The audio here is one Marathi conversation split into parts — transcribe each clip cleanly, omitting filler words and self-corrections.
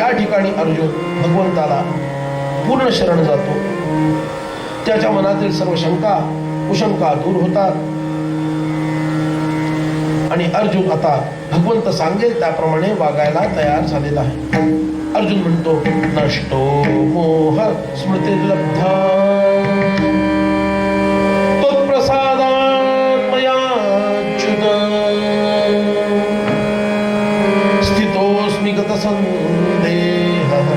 या ठिकाणी अर्जुन भगवंताला पूर्ण शरण जातो. त्याच्या मनातील सर्व शंका कुशंका दूर होतात आणि अर्जुन आता भगवंत सांगेल त्याप्रमाणे वागायला तयार झालेला आहे. अर्जुन म्हणतो, नष्टो मोह स्मृतिर्लब्धा त्वत्प्रसादात् मयाच्युत स्थितोऽस्मि गतसन्देहः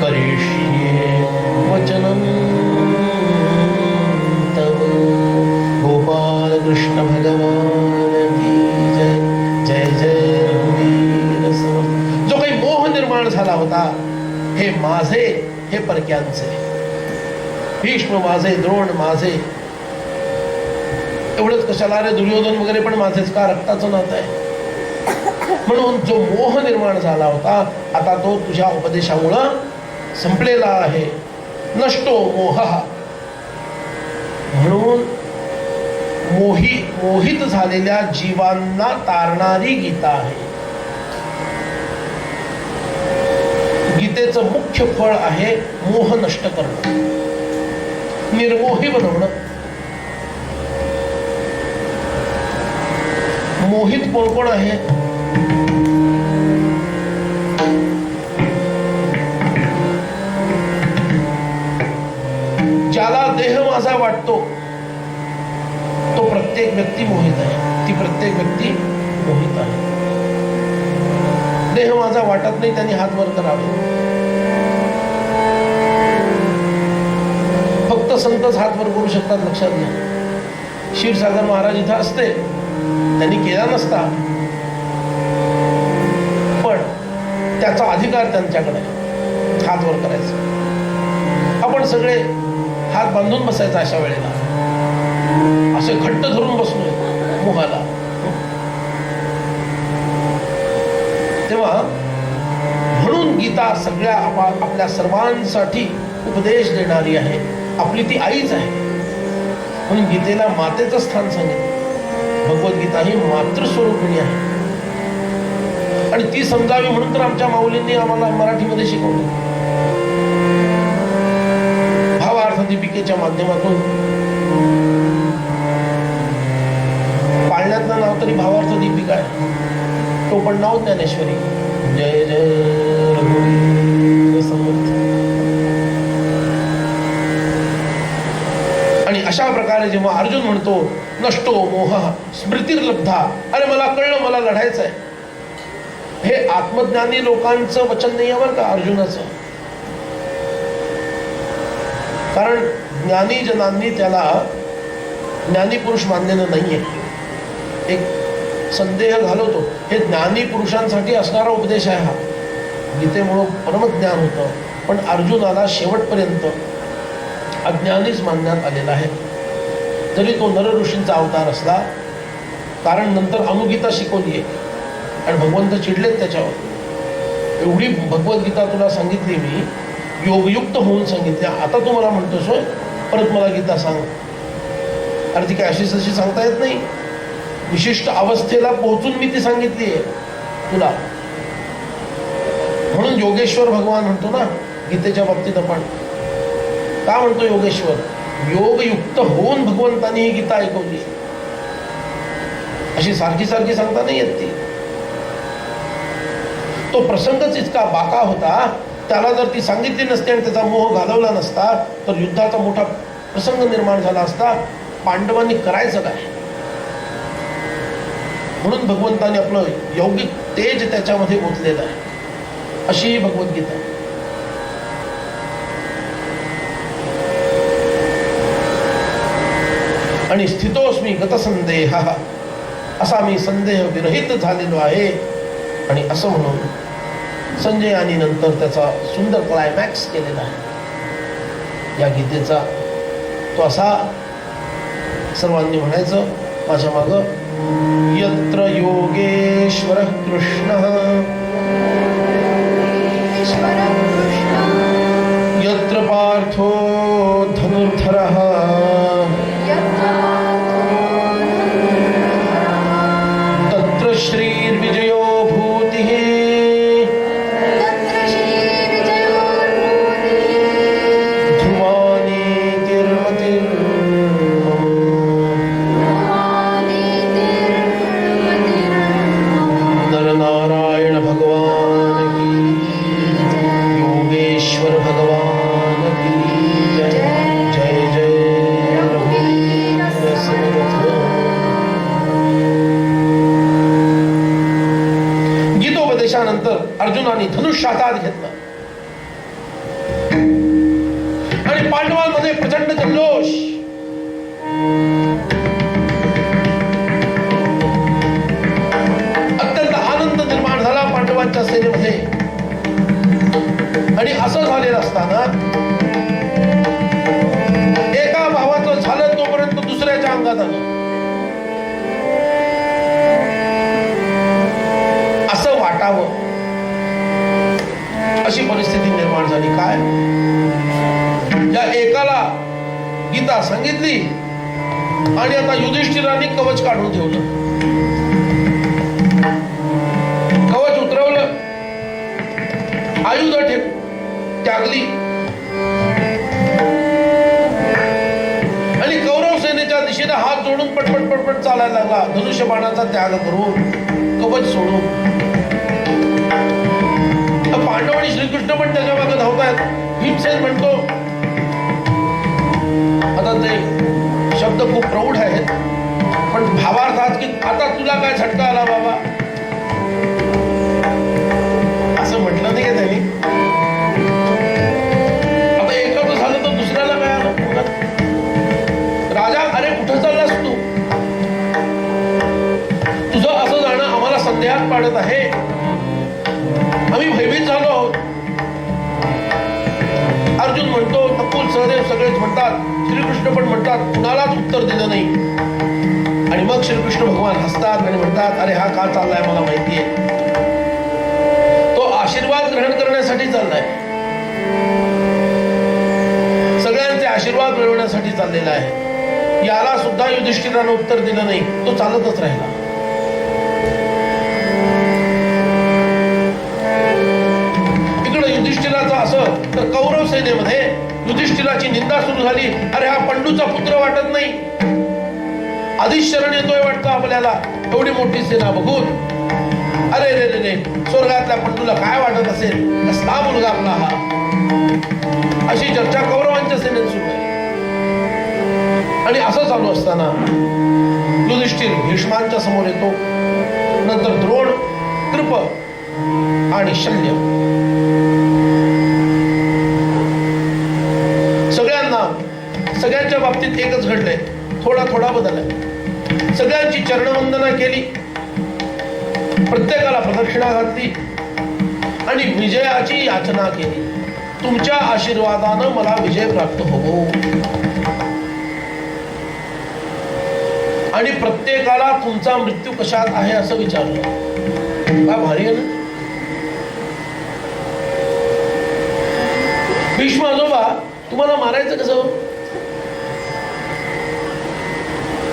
करिष्ये वचनं तव. गोपाल कृष्ण भगवान की जय. जय जय रघुवीर समर्थ. जो काही मोह निर्माण झाला होता, हे माझे हे परक्यांचे, भीष्म माझे, द्रोण माझे, एवढंच कशाला रे, दुर्योधन वगैरे पण माझेच का, रक्ताचं नातं आहे. म्हणून जो मोह निर्माण झाला होता आता तो तुझ्या उपदेशामुळं संपलेला आहे. नष्टो मोह, म्हणून मोहित झालेल्या जीवांना तारणारी गीता आहे. गीतेचं मुख्य फळ आहे मोह नष्ट करणं, निर्मोही बनवणं. मोहित कोण कोण आहे? ज्याला देह माझा वाटतो तो प्रत्येक व्यक्ती मोहित आहे. ती प्रत्येक व्यक्ती मोहित आहे. देह माझा वाटत नाही त्यांनी हात वर करावे. फक्त संतच हात वर करू शकतात, लक्षात घ्या. क्षीरसागर महाराज इथं असते त्यांनी केला नसता, पण त्याचा अधिकार त्यांच्याकडे हात वर करायचा. आपण सगळे हात बांधून बसायचा अशा वेळेला, असे घट्ट धरून बसलोय मोहाला. तेव्हा म्हणून गीता सगळ्या आपल्या सर्वांसाठी उपदेश देणारी आहे. आपली ती आईच आहे. म्हणून गीतेला मातेचं स्थान सांगितलं. भगवद्गीता ही मातृस्वरूपिणी आहे आणि ती समजावी म्हणून तर आमच्या माऊलींनी आम्हाला मराठीमध्ये शिकवलं. भावार्थ दीपिकेच्या माध्यमातून पाळण्यातलं नाव तरी भावार्थ दीपिका आहे, तो पण नाव ज्ञानेश्वरी. जय जय रघुवीर समर्थ. आणि अशा प्रकारे जेव्हा अर्जुन म्हणतो नष्टो मोह स्मृतिर्लब्धा, अरे मला कळलं, मला लढायचं आहे, हे आत्मज्ञानी लोकांचं वचन नाही आहे बरं का अर्जुनाचं. कारण ज्ञानी जनांनी त्याला ज्ञानी पुरुष मानलेलं नाहीये. एक संदेह घालवतो. हे ज्ञानी पुरुषांसाठी असणारा उपदेश आहे हा. गीतेमुळं परमज्ञान होतं, पण अर्जुनाला शेवटपर्यंत अज्ञानीच मानण्यात आलेला आहे. जरी तो नर ऋषींचा अवतार असला, कारण नंतर अनुगीता शिकवली आहे आणि भगवंत चिडलेत त्याच्यावर. एवढी भगवद्गीता तुला सांगितली मी, योगयुक्त होऊन सांगितली, आता तू मला म्हणतोस होय परत मला गीता सांग. अरे ती काय अशी तशी सांगता येत नाही. विशिष्ट अवस्थेला पोहोचून मी ती सांगितली आहे तुला. म्हणून योगेश्वर भगवान म्हणतो ना गीतेच्या बाबतीत. आपण का म्हणतो योगेश्वर? योगयुक्त होऊन भगवंतांनी ही गीता ऐकवली. अशी सारखी सारखी सांगता नाही येत ती. तो प्रसंगच इतका बाका होता, त्याला जर ती सांगितली नसती आणि त्याचा मोह घालवला नसता तर युद्धाचा मोठा प्रसंग निर्माण झाला असता. पांडवांनी करायचं काय? म्हणून भगवंताने आपलं यौगिक तेज त्याच्यामध्ये ओतलेलं आहे. अशी ही भगवद्गीता. आणि स्थितोस्मी गतसंदेह, असा मी संदेह विरहित झालेलो आहे. आणि असं म्हणून संजयानी नंतर त्याचा सुंदर क्लायमॅक्स केलेला आहे या गीतेचा. तो असा सर्वांनी म्हणायचं माझ्या मागं, यत्र योगेश्वर कृष्ण यत्र पार्थो धनुर्धरः तत्र श्रीर्विजयो भूतिः अर्जुनाने धनुष्य हातात घेतलं आणि पांडवांमध्ये प्रचंड जल्लोष. अत्यंत आनंद निर्माण झाला पांडवांच्या सेनेमध्ये. आणि असं झालेलं असताना एका भावाचं झालं तोपर्यंत दुसऱ्याच्या अंगात आलं. असं वाटावं अशी परिस्थिती निर्माण झाली. काय या एकाला गीता सांगितली आणि आता युधिष्ठिरांनी कवच काढून ठेवलं. कवच उतरवलं, आयुध त्यागली आणि कौरव सेनेच्या दिशेने हात जोडून पटपट पटपट चालायला लागला. धनुष्यबाणाचा त्याग करून कवच सोडून. पांडव आणि श्रीकृष्ण पण त्याच्या मागे धावतायत. भीमसेन म्हणतो, आता ते शब्द खूप प्रौढ आहेत पण भावार्थात की आता तुला काय झटका आला बाबा, असं म्हटलं नाही का त्यांनी. आता एकाचं झालं तर दुसऱ्याला काय आलं. राजा, अरे कुठं चाललास तू? तुझं असं जाणं आम्हाला संदेहात पाडत आहे. आम्ही भयभीत झालो आहोत. अर्जुन म्हणतो, नकुल सहदेव सगळेच म्हणतात, श्रीकृष्ण पण म्हणतात, कुणालाच उत्तर दिलं नाही. आणि मग श्रीकृष्ण भगवान हसतात आणि म्हणतात, अरे हा का चाललाय मला माहितीये. तो आशीर्वाद ग्रहण करण्यासाठी चाललाय. सगळ्यांचे आशीर्वाद मिळवण्यासाठी चाललेला आहे. याला सुद्धा युधिष्ठिरानं उत्तर दिलं नाही. तो चालतच राहिला. युधिष्ठिराचं असं तर कौरव सेनेमध्ये युधिष्ठिराची निंदा सुरू झाली. अरे हा पंडूचा पुत्र वाटत नाही, आधीच शरण येतोय वाटतं आपल्याला, एवढी मोठी सेना बघून. अरे रे रे रे, स्वर्गातल्या पंडूला काय वाटत असेल, कसला मुलगा आपला हा, अशी चर्चा कौरवांच्या सेनेत सुरू आहे. आणि असं चालू असताना युधिष्ठिर भीष्मांच्या समोर येतो. नंतर द्रोण, कृप आणि शल्य. सगळ्यांच्या बाबतीत एकच घडलंय, थोडा थोडा बदल आहे. सगळ्यांची चरणवंदना केली, प्रत्येकाला प्रदक्षिणा घातली आणि विजयाची याचना केली. तुमच्या आशीर्वादानं मला विजय प्राप्त होवो. आणि प्रत्येकाला तुमचा मृत्यू कशात आहे असं विचारलं. काय भारी आहे ना. भीष्म आजोबा, तुम्हाला मारायचं कसं?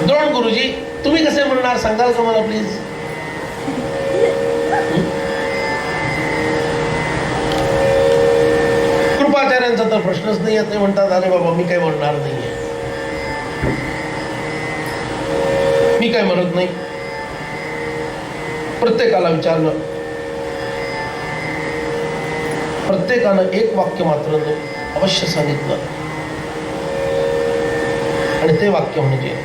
द्रोण गुरुजी, तुम्ही कसे म्हणणार, सांगाल का मला प्लीज? कृपाचार्यांचा तर प्रश्नच नाही. ते म्हणतात, अरे बाबा मी काय म्हणणार नाहीये, मी काय म्हणत नाही. प्रत्येकाला विचारलं, प्रत्येकानं एक वाक्य मात्र अवश्य सांगितलं. आणि ते वाक्य म्हणजे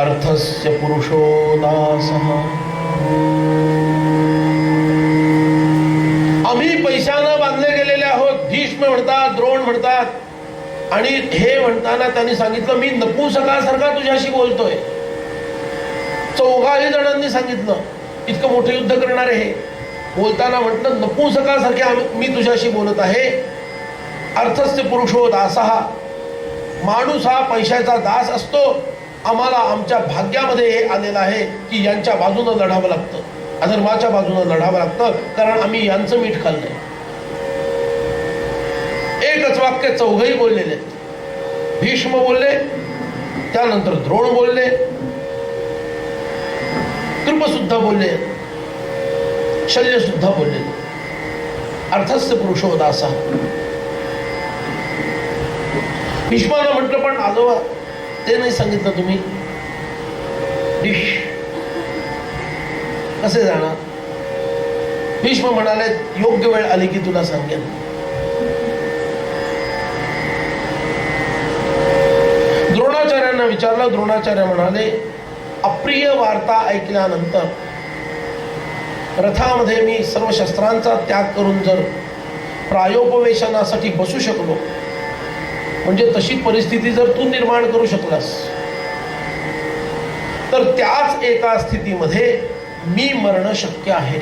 अर्थस्य पुरुषो दासः. आम्ही पैशानं बांधले गेलेले आहोत, भीष्म म्हणतात, द्रोण म्हणतात. आणि हे म्हणताना त्यांनी सांगितलं, मी नपुंसकासारखा तुझ्याशी बोलतोय. चौघाही जणांनी सांगितलं, इतकं मोठं युद्ध करणारे हे बोलताना म्हटलं, नपुंसकासारखे मी तुझ्याशी बोलत आहे. अर्थस्य पुरुषो दासः. माणूस हा पैशाचा दास असतो. आम्हाला आमच्या भाग्यामध्ये हे आलेलं आहे की यांच्या बाजूनं लढावं लागतं, अधर्माच्या बाजूनं लढावं लागतं, कारण आम्ही यांचं मीठ खाल्लंय. एकच वाक्य चौघही बोललेले. भीष्म बोलले, त्यानंतर द्रोण बोलले, कृप सुद्धा बोलले, शल्य सुद्धा बोलले. अर्थस्य पुरुषो दासः. भीष्मानं म्हटलं, पण आजोबा ते नाही सांगितलं तुम्ही, डिश कसे जाणार? भीष्म म्हणाले, योग्य वेळ आली की तुला सांगेन. द्रोणाचार्यांना विचारलं. द्रोणाचार्य म्हणाले, अप्रिय वार्ता ऐकल्यानंतर रथामध्ये मी सर्व शस्त्रांचा त्याग करून जर प्रायोपवेशनासाठी बसू शकलो, म्हणजे तशी परिस्थिती जर तू निर्माण करू शकलास, तर त्याच एका स्थितीमध्ये मी मरण शक्य आहे.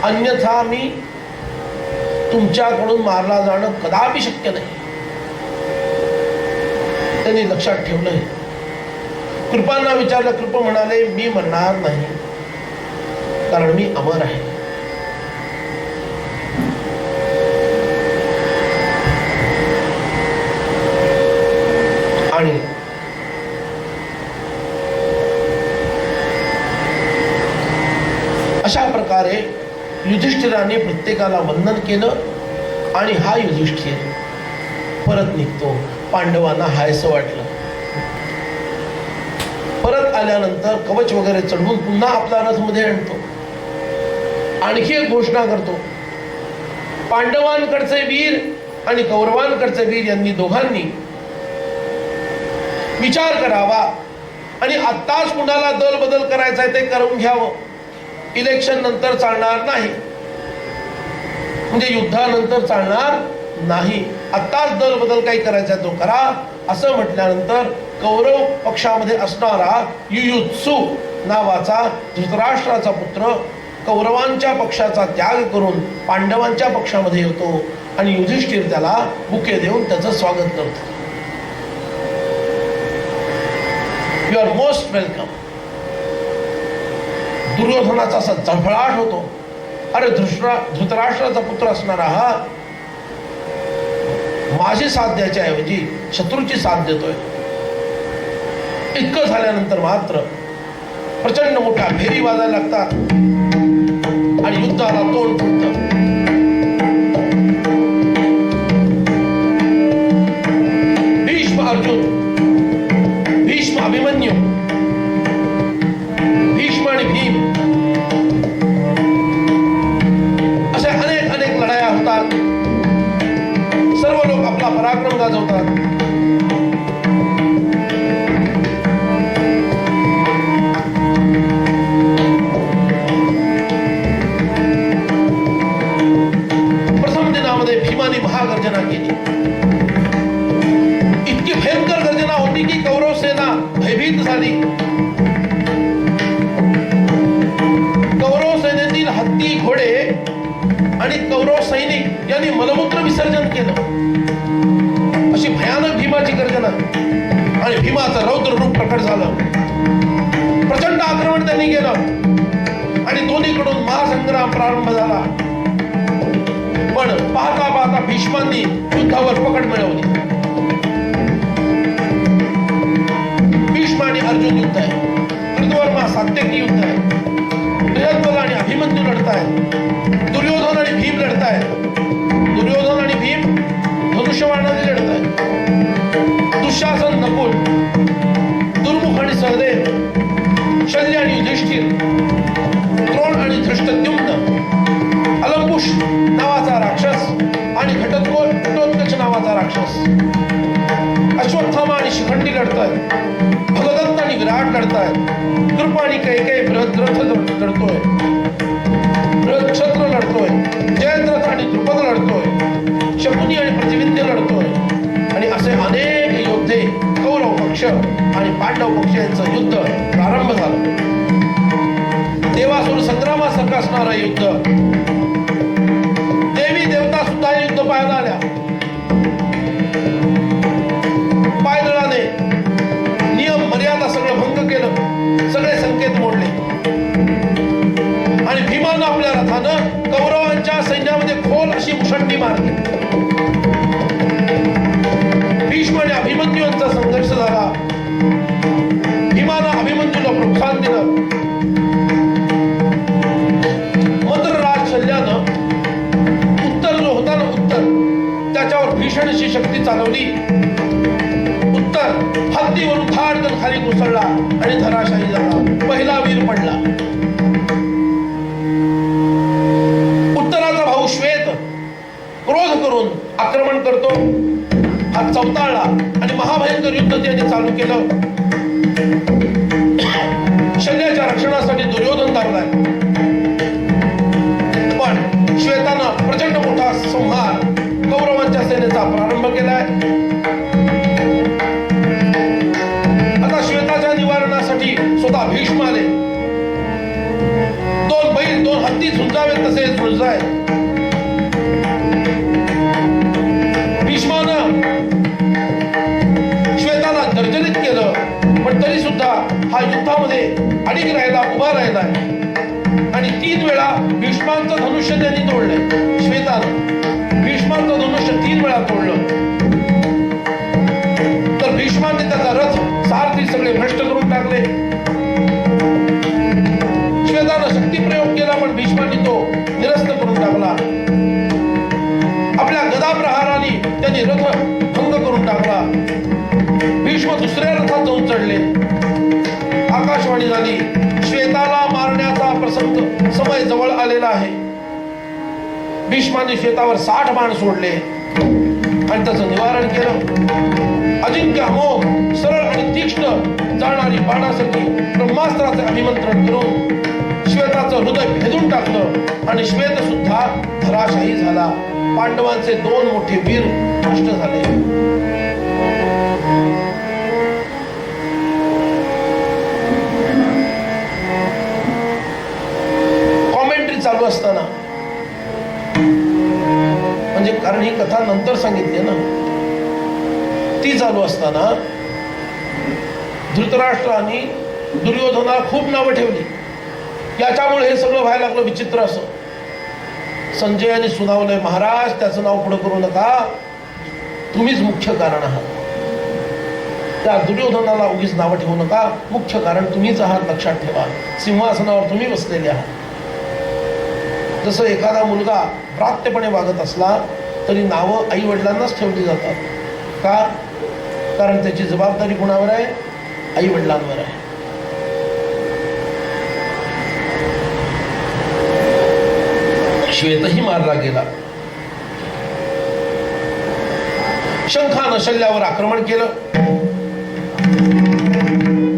अन्यथा मी तुमच्याकडून मारला जाणं कदापि शक्य नाही. त्यांनी लक्षात ठेवलं. कृपांना विचारलं. कृप म्हणाले, मी मरणार नाही, कारण मी अमर आहे. आणि अशा प्रकारे युधिष्ठिराने प्रत्येकाला वंदन केलं. आणि हा युधिष्ठिर परत निघतो. पांडवांना हायसं वाटलं. परत आल्यानंतर कवच वगैरे चढवून पुन्हा आपला रथ मध्ये आणतो. आणखी एक घोषणा करतो. पांडवांकडचे वीर आणि कौरवांकडचे वीर यांनी दोघांनी विचार करावा आणि आत्ताच कुणाला दल बदल करायचा आहे ते करून घ्यावं. इलेक्शन नंतर चालणार नाही, म्हणजे युद्धानंतर चालणार नाही. आत्ताच दल बदल काही करायचा तो करा. असं म्हटल्यानंतर कौरव पक्षामध्ये असणारा युयुत्सु नावाचा धृतराष्ट्राचा पुत्र कौरवांच्या पक्षाचा त्याग करून पांडवांच्या पक्षामध्ये येतो आणि युधिष्ठिर त्याला बुके देऊन त्याचं स्वागत करतो. You are most welcome. दुर्योधनाचा असा जळफळाट होतो. अरे धृतराष्ट्राचा पुत्र असणारा हा माझी साथ द्यायच्या ऐवजी शत्रूची साथ देतोय. इतकं झाल्यानंतर मात्र प्रचंड मोठ्या भेरी वाजायला लागतात आणि युद्धाला तोंड फुटतं. भीष्म अर्जुन, भीष्म अभिमन्यू, भीष्म आणि भीम अशा अनेक अनेक लढाया होतात. सर्व लोक आपला पराक्रम गाजवतात. प्रथम दिनामध्ये भीमाने महागर्जना केली. इतकी भयंकर गर्जना होती की कौरव सेना भयभीत झाली. कौरव सेनेतील हत्ती, घोडे आणि कौरव सैनिक यांनी मलमूत्र विसर्जन केलं. अशी भयानक भीमाची गर्जना. आणि भीमाचं रौद्र रूप प्रकट झालं. प्रचंड आक्रमण त्यांनी केलं आणि दोन्हीकडून महासंग्राम प्रारंभ झाला. पण पाहता पाहता भीष्मांनी युद्धावर पकड मिळवली. भीष्म आणि अर्जुन युद्ध आहे. कृतवर्मा सात्यकी युद्ध आहे. बृहद्बल आणि अभिमन्यू लढतायत. दुर्योधन आणि भीम लढतायत. दुर्योधन आणि भीम धनुष्यबाणाने लढतायत. दुःशासन, नकुल, दुर्मुख आणि सहदेव, शल्य आणि युधिष्ठिर, द्रोण आणि धृष्टद्युम्न, अलंकुश नावाचा राक्षस आणि घटोत्कच नावाचा राक्षस, अश्वत्थामा आणि शिखंडी लढतायत. भगदत्त आणि विराट लढतायत. कृप आणि कैकेयी बृहद्रथ लढतोय. बृहच्छत्र लढतोय. जयद्रथ आणि द्रुपद लढतोय. शकुनी आणि प्रतिविंध्य लढतोय. आणि असे अनेक योद्धे कौरव पक्ष आणि पांडव पक्ष यांचं युद्ध प्रारंभ झालं. देवासुर संग्रामासारखं असणारं युद्ध. देवी देवता सुद्धा युद्ध पाहायला आल्या. पायदळाने नियम मर्यादा सगळं भंग केलं. सगळे संकेत मोडले आणि भीमानं आपल्या रथानं कौरवांच्या सैन्यामध्ये खोल अशी मुसंडी मारली. भीष्म आणि अभिमन्यू यांचा संघर्ष झाला. भीमानं अभिमन्यूला प्रोत्साहन दिलं. मद्रराज शल्यानं उत्तर जो होता ना, उत्तर त्याच्यावर भीषण अशी शक्ती चालवली. उत्तर हत्तीवरून धाडकन खाली कोसळला आणि धराशायी झाला. पहिला वीर पडला. उत्तराचा भाऊ श्वेत क्रोध करून आक्रमण करतो. हा चवताळला आणि महाभयंकर युद्ध त्यांनी चालू केलं. शल्याच्या रक्षणासाठी दुर्योधन धावलाय, पण श्वेतानं प्रचंड मोठा संहार कौरवांच्या सेनेचा प्रारंभ केलाय. आता श्वेताच्या निवारणासाठी स्वतः भीष्म आले. 2 बैल 2 हत्ती झुंजावेत तसे झुंजाय. भीष्मानं श्वेताला गर्जनित केलं, पण तरी सुद्धा हा युद्धामध्ये अडीक राहिला, उभा राहिलाय. आणि 3 वेळा भीष्मांचं धनुष्य त्यांनी तोडलंय. श्वेतानं भीष्मांचं धनुष्य 3 वेळा तोडलं. तर भीष्मांनी त्याचा रथ सारथी सगळे भ्रष्ट करून टाकले. श्वेतानं शक्तिप्रयोग केला, पण भीष्मांनी तो निरस्त करून टाकला. आपल्या गदा प्रहाराने त्यांनी रथ भंग करून टाकला. भीष्म दुसऱ्या रथात जाऊन चढले. आकाशवाणी झाली, श्वेताला मारण्याचा प्रसंग समय जवळ आलेला आहे. भीष्माने श्वेतावर 60 बाण सोडले आणि त्याचं निवारण केलं. अजिंक्य अमोघ सरळ आणि तीक्ष्ण जाणारी बाणासारखी ब्रह्मास्त्राचे अभिमंत्रण करून श्वेताचं हृदय भेदून टाकलं आणि श्वेत सुद्धा धराशायी झाला. पांडवांचे 2 मोठे वीर नष्ट झाले. कॉमेंट्री चालू असताना, म्हणजे कारण ही कथा नंतर सांगितली ना, ती चालू असताना धृतराष्ट्राने दुर्योधनाला खूप नावं ठेवली. याच्यामुळे हे सगळं व्हायला लागलं विचित्र. असं संजयाने सुनावलंय, महाराज त्याचं नाव पुढे करू नका, तुम्हीच मुख्य कारण आहात. त्या दुर्योधनाला उगीच नावं ठेवू नका, मुख्य कारण तुम्हीच आहात, लक्षात ठेवा. सिंहासनावर तुम्ही बसलेले आहात. जसं एखादा मुलगा प्राप्तपणे वागत असला तरी नावं आई वडिलांनाच ठेवली जातात. का? कारण त्याची जबाबदारी कोणावर आहे? आई वडिलांवर आहे. श्वेतही मारला गेला. शंखानं शल्यावर आक्रमण केलं.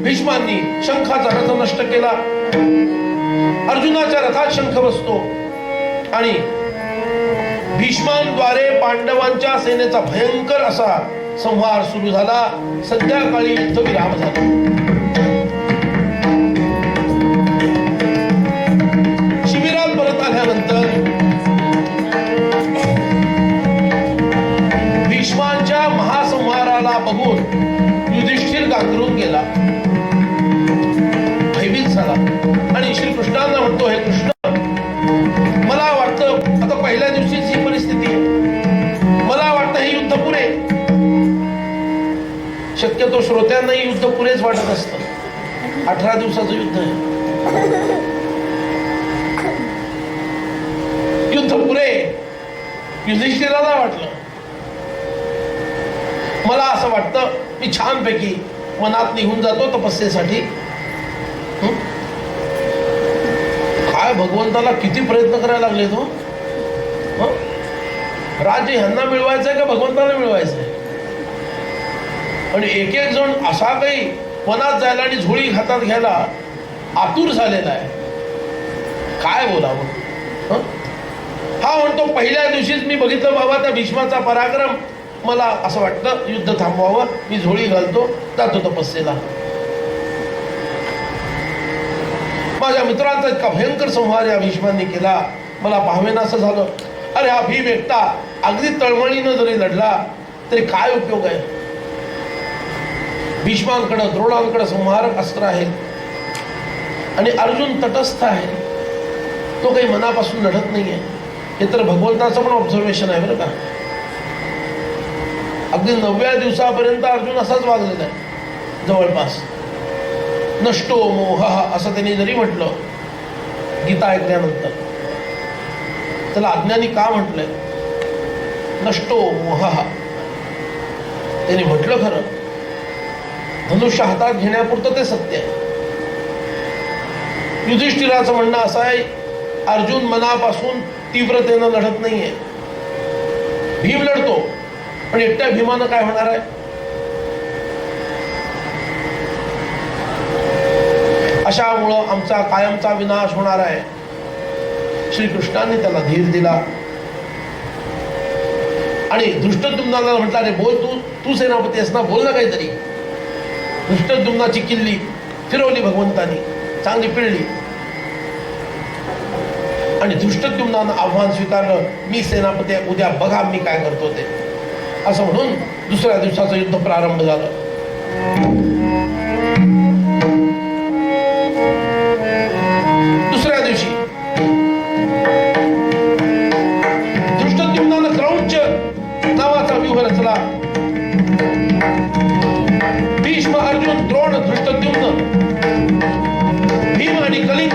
भीष्मांनी शंखाचा रथ नष्ट केला. अर्जुनाच्या रथात शंख बसतो आणि भीष्मांद्वारे पांडवांच्या सेनेचा भयंकर असा संहार सुरू झाला. संध्याकाळी युद्धविराम झाला. शिबिरात परत आल्यानंतर भीष्मांच्या महासंहाराला बघून युधिष्ठिर गांगरून गेला, भयभीत झाला आणि श्रीकृष्णांना म्हणतो, हे कृष्ण, मला वाटतं आता पहिल्या दिवशीच ही परिस्थिती आहे. मला वाटतं हे युद्ध पुरे. शक्यतो श्रोत्यांनाही युद्ध पुरेच वाटत असतं. 18 दिवसाचं युद्ध आहे. युद्ध पुरे युधिष्ठिराला वाटलं. मला असं वाटतं मी छानपैकी मनात निघून जातो तपस्येसाठी. काय भगवंताला किती प्रयत्न करायला लागले तो. राज्य ह्यांना मिळवायचंय का भगवंताला मिळवायचंय? आणि एक एक जण असा काही वनात जायला आणि झोळी हातात घ्यायला आतुर झालेला आहे. काय बोलावं. हा म्हणतो, पहिल्या दिवशीच मी बघितलं बाबा त्या भीष्माचा पराक्रम. मला असं वाटतं युद्ध थांबवावं. मी झोळी घालतो, जातो तपस्येला. माझ्या मित्रांचा इतका भयंकर संहार या भीष्मांनी केला, मला पाहावेना असं झालं. अरे हा भीम एकटा अगदी तळमळीनं जरी लढला तरी काय उपयोग आहे. भीष्मांकडे द्रोणांकडे संहारक अस्त्र आहे आणि अर्जुन तटस्थ आहे. तो काही मनापासून लढत नाहीये. हे तर भगवंताचं पण ऑब्झर्वेशन आहे बरं का. अगदी 9व्या दिवसापर्यंत अर्जुन असाच वागलेला आहे जवळपास. नष्टो मोह असं त्यांनी जरी म्हटलं गीता ऐकल्यानंतर, त्याला अज्ञानी का म्हटलंय? नष्टो मोह त्यांनी म्हटलं खरं. धनुष्य हातात घेण्यापुरतं ते सत्य आहे. युधिष्ठिराचं म्हणणं असं आहे, अर्जुन मनापासून तीव्रतेनं लढत नाहीये. भीम लढतो, पण एकट्या भीमानं काय होणार आहे? अशामुळं आमचा कायमचा विनाश होणार आहे. श्रीकृष्णांनी त्याला धीर दिला आणि धृष्टद्युम्नाला म्हटला, रे बोल, तू सेनापती आहेस ना, बोल ना काहीतरी. धृष्टद्युम्नाची किल्ली फिरवली भगवंतानी, चांगली पिळली आणि धृष्टद्युम्नानं आव्हान स्वीकारलं, मी सेनापती आहे, उद्या बघा मी काय करतो ते. असं म्हणून दुसऱ्या दिवसाचं युद्ध प्रारंभ झालं. दुसऱ्या दिवशी धृष्टद्युम्नानं क्रौंच नावाचा व्यूह रचला. भीष्म, अर्जुन, द्रोण, धृष्टद्युम्न, भीम आणि कलिंग,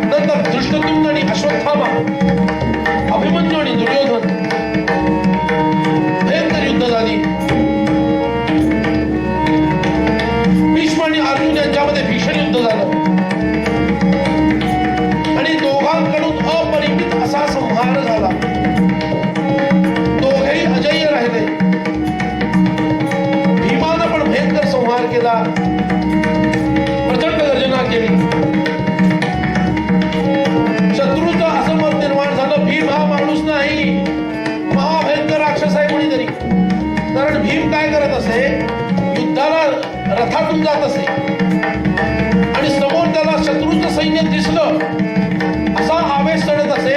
नंतर धृष्टद्युम्न आणि अश्वत्थामा, अभिमन्यू आणि दुर्योधन, भयंकर युद्ध झाली. भीष्म आणि अर्जुन यांच्यामध्ये भीषण युद्ध झालं आणि दोघांकडून अपरिमित असा संहार झाला. दोघेही अजय्य राहिले. भीमानं पण भयंकर संहार केला, प्रचंड गर्जना केली. शत्रूचं असं मत निर्माण झालं, भीम हा माणूस नाही, महाभयंकर राक्षस आहे कोणीतरी. कारण भीम काय करत असे, युद्धाला रथातून जात असे आणि समोर त्याला शत्रूचं सैन्य दिसलं, असा आवेश चढत असे.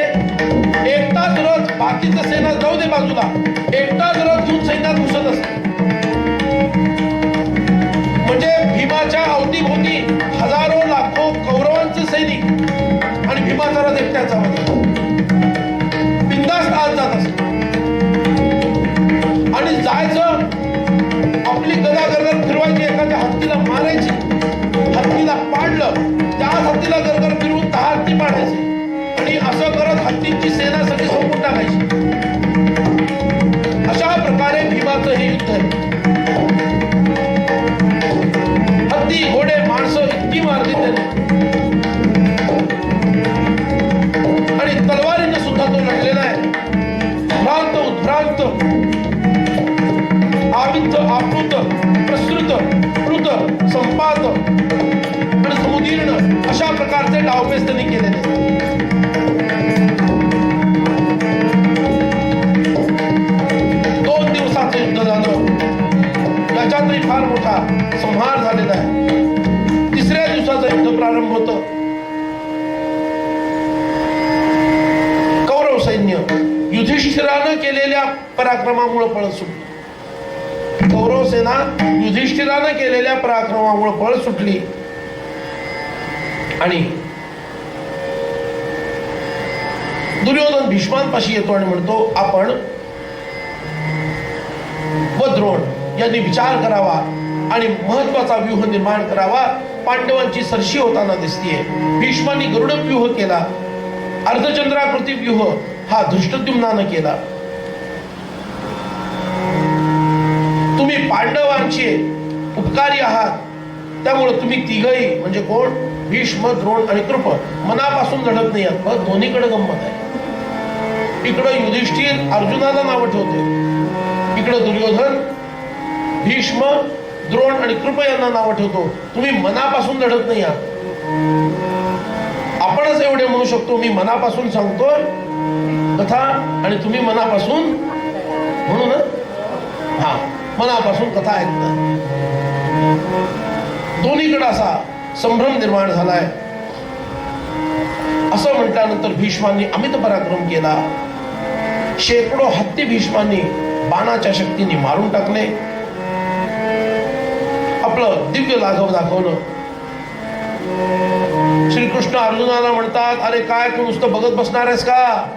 एकटाच रथ, बाकीचं सेना जाऊ दे बाजूला, एकटाच रथ घेऊन सैन्यात घुसत असे. म्हणजे भीमाच्या अवतीभोवती हजारो लाखो कौरवांचे सैनिक आणि भीमाचा रथ एकट्याचा बिनधास्त आत जात असे. आणि जायचं, आपली गदा गरगर फिरवायची, एखाद्या हत्तीला मारायची, हत्तीला पाडलं, त्या हत्तीला गरगर फिरवून 10 हत्ती पाडायचे आणि असं करत हत्तींची सेना सगळी संपून टाकायची. अशा प्रकारे भीमाचं हे युद्ध आहे. हत्ती, घोडे, माणसं इतकी मारली त्याने आणि तलवारीने सुद्धा तो लढलेला आहे. भ्रांत, उद्भ्रांत, आवित, आप्लुत, प्रसृत, कृत, संपात आणि समुदीर्ण अशा प्रकारचे डावपेच त्यांनी केलेले. 2 दिवसाचं युद्ध झालं. याच्यातही फार मोठा संहार झालेला आहे. तिसऱ्या दिवसाचं युद्ध प्रारंभ होतं. कौरव सैन्य युधिष्ठिरानं केलेल्या पराक्रमामुळे पळत सुटलं. कौरव सेना युधिष्ठिरानं केलेल्या पराक्रमामुळे पळत सुटली आणि दुर्योधन भीष्मांपाशी येतो आणि म्हणतो, आपण व द्रोण यांनी विचार करावा आणि महत्वाचा व्यूह निर्माण करावा. पांडवांची सरशी होताना दिसतीये. भीष्मांनी गरुड व्यूह केला, अर्धचंद्राकृती व्यूह हा धृष्टद्युम्नानं केला. तुम्ही पांडवांचे उपकारी आहात, त्यामुळे तुम्ही तिघही म्हणजे कोण, भीष्म, द्रोण आणि कृप मनापासून लढत नाही आहात. मग दोन्हीकडे गंमत आहे. इकडं युधिष्ठिर अर्जुनाला नावं ठेवते, इकडं दुर्योधन भीष्म, द्रोण आणि कृप यांना नावं ठेवतो. तुम्ही मनापासून लढत नाही आहात. आपणच एवढे म्हणू शकतो, मी मनापासून सांगतोय कथा आणि तुम्ही मनापासून म्हणू ना, हा मनापासून कथा ऐकता. दोन्हीकडे असा संभ्रम निर्माण झालाय. असं म्हटल्यानंतर भीष्मांनी अमित पराक्रम केला. शेकडो हत्ती भीष्मांनी बाणाच्या शक्तीने मारून टाकले. आपलं दिव्य लाघव दाखवलं. श्रीकृष्ण अर्जुनाला म्हणतात, अरे काय तू नुसतं बघत बसणार आहेस का?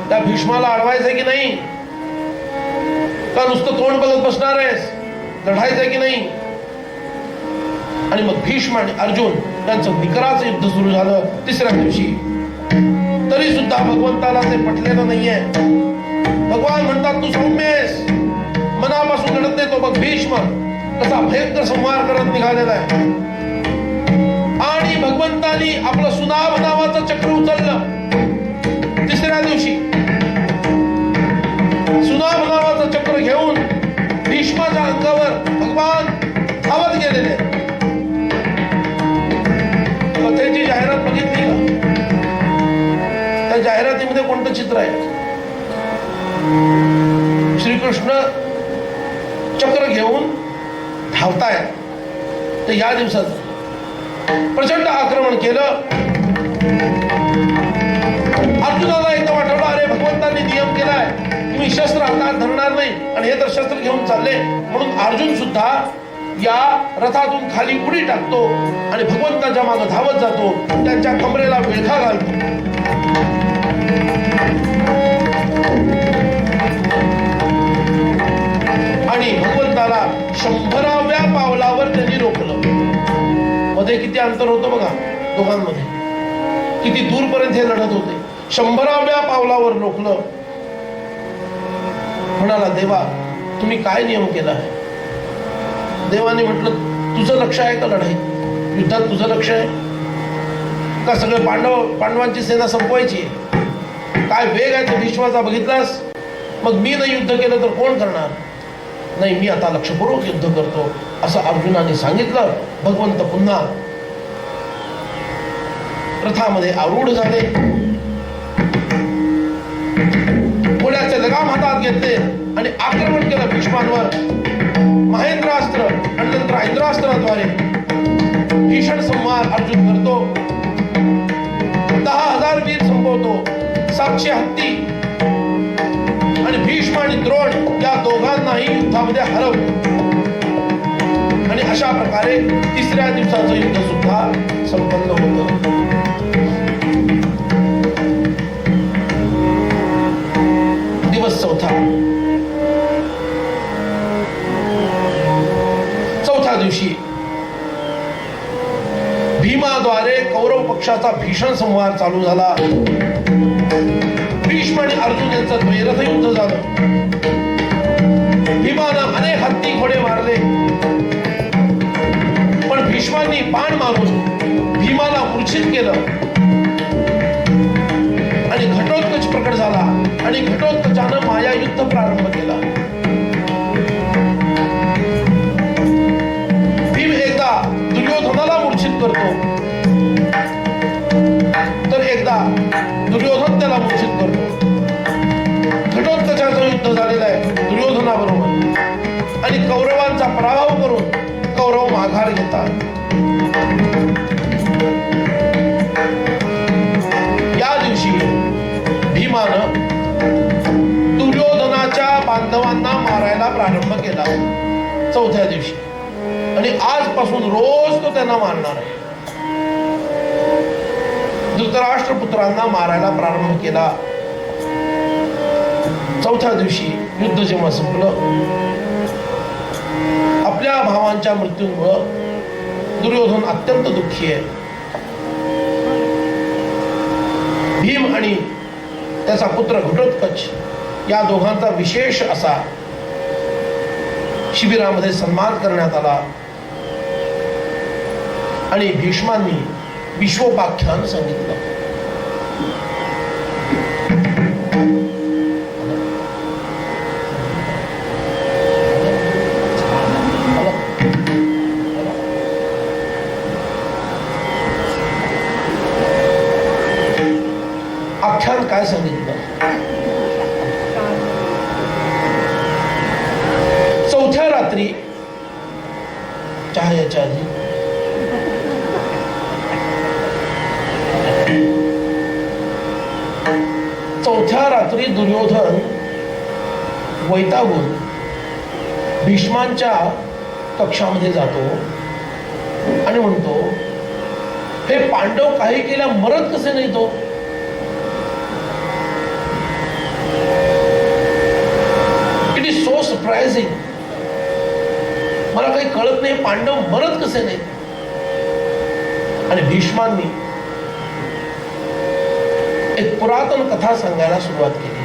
त्या भीष्माला अडवायचंय की नाही? का नुसतं तोंड बघत बसणार आहेस? लढायचंय की नाही? आणि मग भीष्म आणि अर्जुन यांचं निकराचं युद्ध सुरू झालं तिसऱ्या दिवशी. तरी सुद्धा भगवंताला ते पटलेलं नाहीये. भगवान म्हणतात, तू सौम्य आहेस, मनापासून लढत नाही. तो बघ भीष्म कसा भयंकर संहार करत निघालेला आहे. आणि भगवंतानी आपलं सुनाभ नावाचं चक्र उचललं तिसऱ्या दिवशी. सुनाभ नावाचं चक्र घेऊन भीष्माच्या अंगावर भगवान धावत गेलेले. तर या दिवसात प्रचंड आक्रमण केलं. अर्जुनाला एकदम आठवलं, अरे भगवंतांनी नियम केलाय तुम्ही शस्त्र हातात धरणार नाही, आणि हे तर शस्त्र घेऊन चालले. म्हणून अर्जुन सुद्धा या रथातून खाली उडी टाकतो आणि भगवंताच्या मागे धावत जातो, त्यांच्या कमरेला विळखा घालतो. आणि भगवंताला 100व्या पावलावर त्यांनी रोखलं. मध्ये किती अंतर होतं बघा दोघांमध्ये, किती दूरपर्यंत हे लढत होते. 100व्या पावलावर रोखलं. म्हणाला, देवा तुम्ही काय नियम केला आहे? देवाने म्हटलं, तुझं लक्ष आहे का लढाईत? युद्धात तुझं लक्ष आहे का? सगळे पांडवांची सेना संपवायची? काय वेग आहे त्या भीष्माचा बघितलास? मग मी नाही युद्ध केलं तर कोण करणार? नाही, मी आता लक्षपूर्वक युद्ध करतो असं अर्जुनाने सांगितलं. भगवंत पुन्हा रथामध्ये आरूढ झाले. घोड्याचे लगाम हातात घेतले आणि आक्रमण केलं भीष्मांवर. महेंद्रास्त्र आणि नंतर इंद्रास्त्राद्वारे भीषण संहार अर्जुन करतो. 10,000 वीर संपवतो. 700 हत्ती आणि भीष्म आणि द्रोण या दोघांनाही युद्धामध्ये हरवतो. आणि अशा प्रकारे तिसऱ्या दिवसाचं युद्ध सुद्धा संपन्न होतं. दिवस चौथ्या दिवशी भीमाद्वारे कौरव पक्षाचा भीषण संहार चालू झाला. भीष्म आणि अर्जुन यांचं द्वैरथ युद्ध झालं. भीमानं अनेक हत्ती घोडे मारले, पण भीष्मांनी बाण मारून भीमाला मूर्छित केलं आणि घटोत्कच प्रकट झाला आणि घटोत्कचानं माया युद्ध प्रारंभ केला. भीम एकदा दुर्योधनाला मूर्छित करतो, तर एकदा दुर्योधन त्याला मूर्छित करतो. घटोत्कचाचं युद्ध झालेलं आहे दुर्योधनाबरोबर आणि कौरवांचा पराभव करून कौरव माघार घेतात. या दिवशी भीमानं दुर्योधनाच्या बांधवांना मारायला प्रारंभ केला चौथ्या दिवशी, आणि आजपासून रोज तो त्यांना मारणार आहे. धृतराष्ट्र पुत्रांना मारायला प्रारंभ केला. चौथ्या दिवशी युद्ध जेव्हा संपलं, आपल्या भावांच्या मृत्यूमुळे दुर्योधन अत्यंत दुःखी आहे. भीम आणि त्याचा पुत्र घटोत्कच या दोघांचा विशेष असा शिबिरामध्ये सन्मान करण्यात आला आणि भीष्मांनी विश्वोपाख्यान सांगितलं. आख्यान काय सांगितलं? चौथ्या रात्री चहाच्या आधी दुर्योधन वैतागून भीष्मांच्या कक्षामध्ये जातो आणि म्हणतो, हे पांडव काही केल्या मरत कसे नाही? तो इट इज सो सरप्राइजिंग. मला काही कळत नाही, पांडव मरत कसे नाही? आणि भीष्मांनी एक पुरातन कथा सांगायला सुरुवात केली.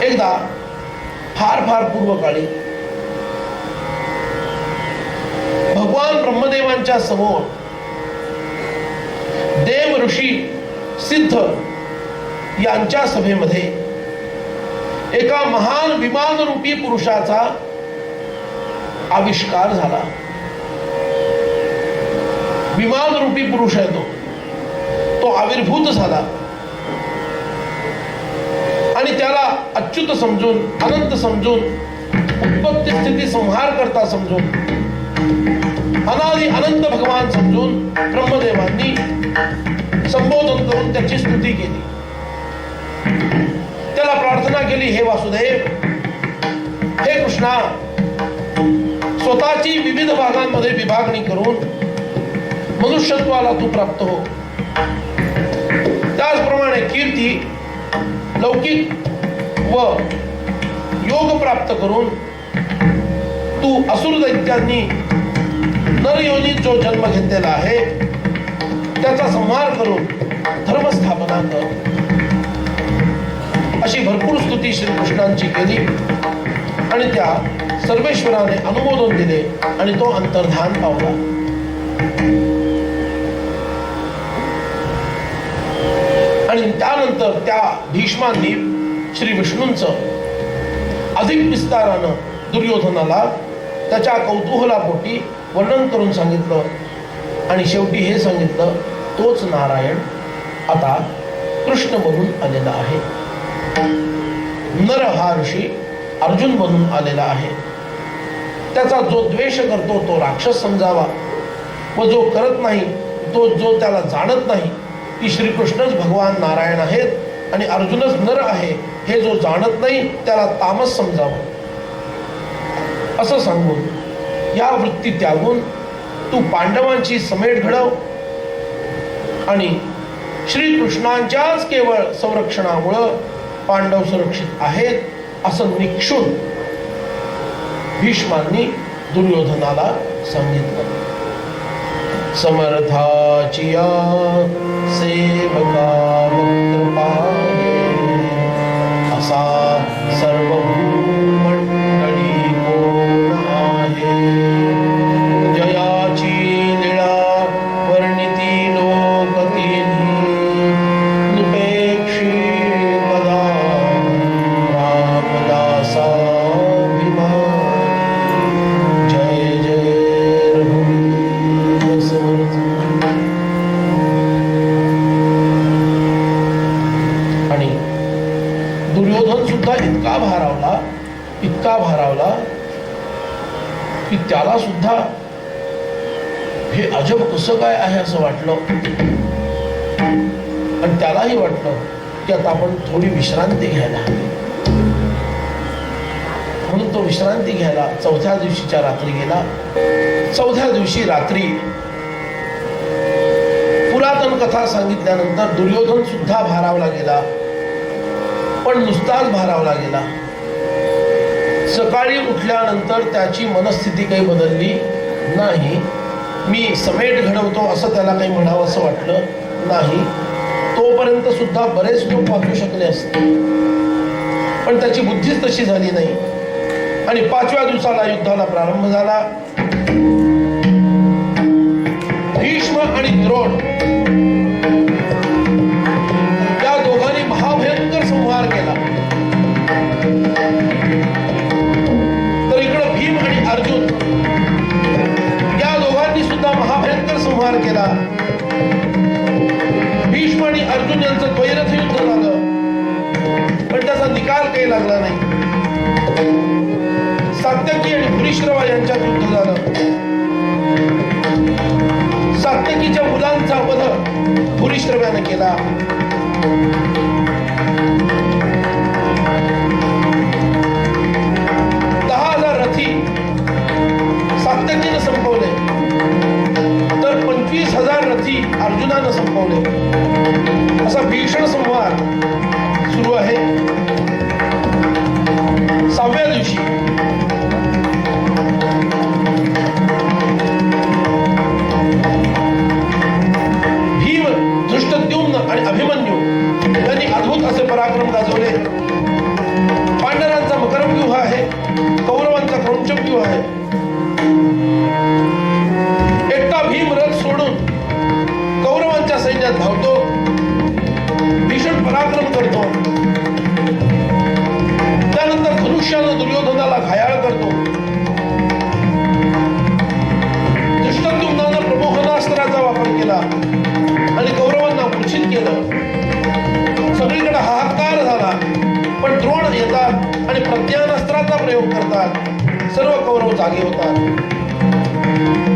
एकदा फार फार पूर्व काळी भगवान ब्रह्मदेवांच्या समोर देव ऋषी सिद्ध यांच्या सभेमध्ये एका महान विमान रूपी पुरुषाचा आविष्कार झाला. विमान रूपी पुरुष आहे तो आविर्भूत झाला आणि त्याला अच्युत समजून, अनंत समजून उत्पत्ती स्थिती संहार करता समजून, अनादि अनंत भगवान समजून ब्रह्मदेवांनी संबोधन करून त्याची स्तुती केली. त्याला प्रार्थना केली, हे वासुदेव, हे कृष्णा, स्वतःची विविध भागांमध्ये विभागणी करून मनुष्यत्वाला तू प्राप्त हो. त्याचप्रमाणे कीर्ती, लौकिक व योग प्राप्त करून तू असुर दैत्यांनी नरयोनीत जो जन्म घेतलेला आहे त्याचा संहार करून धर्मस्थापना कर. अशी भरपूर स्तुती श्रीकृष्णांची केली आणि त्या सर्वेश्वराने अनुमोदन दिले आणि तो अंतर्धान पावला. आणि त्यानंतर त्या भीष्मांनी श्री विष्णूंचं अधिक विस्तारानं दुर्योधनाला त्याच्या कौतूहलापोटी वर्णन करून सांगितलं आणि शेवटी हे सांगितलं, तोच नारायण आता कृष्ण बनून आलेला आहे. नर हा ऋषी अर्जुन बनून आलेला आहे. त्याचा जो द्वेष करतो तो राक्षस समजावा व जो करत नाही, तो जो त्याला जाणत नाही की श्रीकृष्णच भगवान नारायण आहेत आणि अर्जुनच नर आहे, हे जो जाणत नाही त्याला तामस समजावं. असं सांगून या वृत्ती त्यागून तू पांडवांची समेट घडव आणि श्रीकृष्णांच्याच केवळ संरक्षणामुळं पांडव सुरक्षित आहेत असं निक्षून भीष्मांनी दुर्योधनाला सांगितलं. समर्थाची या सेवका भक्त पाहे, असा सर्वभूमंडळी कोण आहे. जयाची लीळा वर्णिती लोकतिनी, निपेक्षी कदा रामदासाभिमान. जय जय रघुवीर समर्थ. आणि दुर्योधन सुद्धा इतका भारावला की त्याला सुद्धा हे अजब कसं काय आहे असं वाटलं. आणि त्यालाही वाटलं की आता आपण थोडी विश्रांती घ्यायला हवी. म्हणून तो विश्रांती घ्यायला चौथ्या दिवशीच्या रात्री गेला. चौथ्या दिवशी रात्री पुरातन कथा सांगितल्यानंतर दुर्योधन सुद्धा भारावला गेला, पण नुसताच भारावला गेला. सकाळी उठल्यानंतर त्याची मनस्थिती काही बदलली नाही. मी समेट घडवतो असं त्याला काही म्हणावं असं वाटलं नाही. तोपर्यंत सुद्धा बरेच लोक वाचू शकले असते, पण त्याची बुद्धीच तशी झाली नाही. आणि 5व्या दिवसाला युद्धाला प्रारंभ झाला. भीष्म आणि द्रोण या दोघांनी महाभयंकर संहार केला. तर इकडं भीम आणि अर्जुन या दोघांनी सुद्धा महाभयंकर संहार केला. भीष्म आणि अर्जुन यांचं द्वैरथ युद्ध झालं, पण त्याचा निकाल काही लागला नाही. सात्यकी आणि भूरिश्रवा यांच्यात युद्ध झालं. सात्यकीच्या मुलांचा वध भूरिश्रव्याने केला. रथी सात्यकीनं संपवले, तर 25,000 रथी अर्जुनानं संपवले. असा भीषण संहार सुरू आहे. 6व्या दिवशी भीम, धृष्टद्युम्न आणि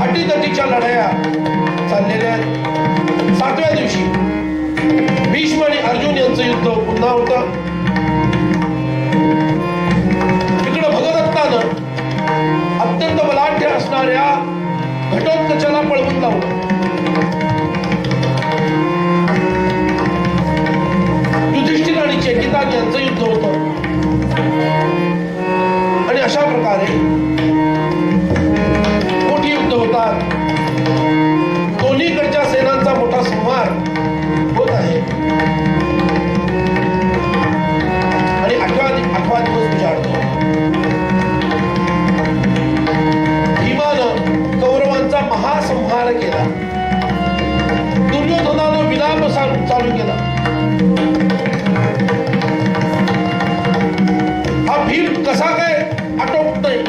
अटीतटीच्या लढाया चाललेल्या आहेत. 7व्या दिवशी भीष्म आणि अर्जुन यांचं युद्ध पुन्हा होतं. इकडं भगदत्तानं अत्यंत बलाढ्य असणाऱ्या घटोत्कचाला पळवून लावलं. युधिष्ठिर आणि चेकितान यांचं युद्ध होतं. आणि अशा प्रकारे मोठी युद्ध होतात. दोन्हीकडच्या सेनांचा मोठा संहार होत आहे. आणि आठवा दिवस उजाडतो. भीमानं कौरवांचा महासंहार केला. दुर्योधनानं विलाप चालू केला. हा भीम कसा काय आटोपत नाही?